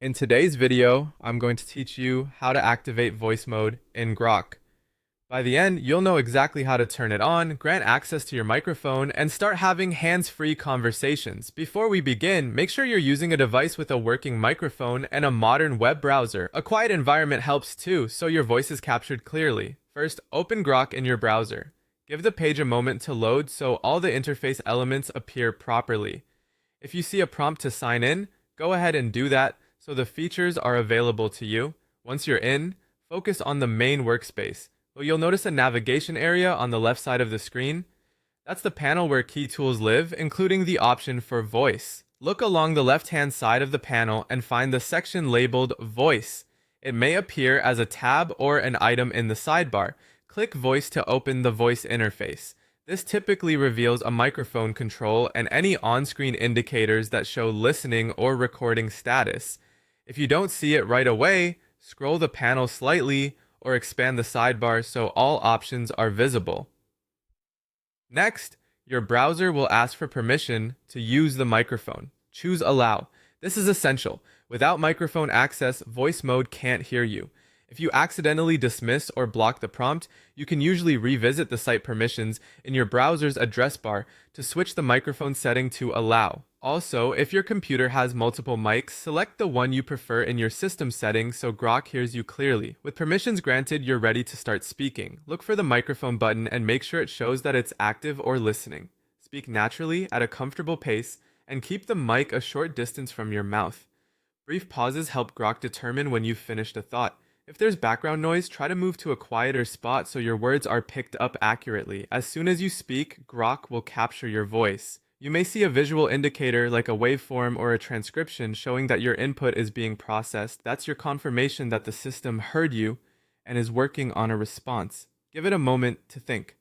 In today's video, I'm going to teach you how to activate voice mode in Grok. By the end, you'll know exactly how to turn it on, grant access to your microphone, and start having hands-free conversations. Before we begin, make sure you're using a device with a working microphone and a modern web browser. A quiet environment helps too, so your voice is captured clearly. First, open Grok in your browser. Give the page a moment to load so all the interface elements appear properly. If you see a prompt to sign in, go ahead and do that so the features are available to you. Once you're in, focus on the main workspace. You'll notice a navigation area on the left side of the screen. That's the panel where key tools live, including the option for voice. Look along the left-hand side of the panel and find the section labeled Voice. It may appear as a tab or an item in the sidebar. Click Voice to open the voice interface. This typically reveals a microphone control and any on-screen indicators that show listening or recording status. If you don't see it right away, scroll the panel slightly or expand the sidebar so all options are visible. Next, your browser will ask for permission to use the microphone. Choose Allow. This is essential. Without microphone access, voice mode can't hear you. If you accidentally dismiss or block the prompt, you can usually revisit the site permissions in your browser's address bar to switch the microphone setting to Allow. Also, if your computer has multiple mics, select the one you prefer in your system settings so Grok hears you clearly. With permissions granted, you're ready to start speaking. Look for the microphone button and make sure it shows that it's active or listening. Speak naturally at a comfortable pace and keep the mic a short distance from your mouth. Brief pauses help Grok determine when you've finished a thought. If there's background noise, try to move to a quieter spot so your words are picked up accurately. As soon as you speak, Grok will capture your voice. You may see a visual indicator like a waveform or a transcription showing that your input is being processed. That's your confirmation that the system heard you and is working on a response. Give it a moment to think.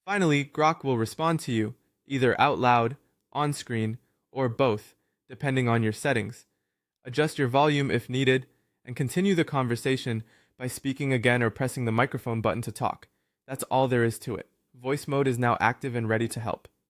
Finally, Grok will respond to you, either out loud, on screen, or both, depending on your settings. Adjust your volume if needed, and continue the conversation by speaking again or pressing the microphone button to talk. That's all there is to it. Voice mode is now active and ready to help.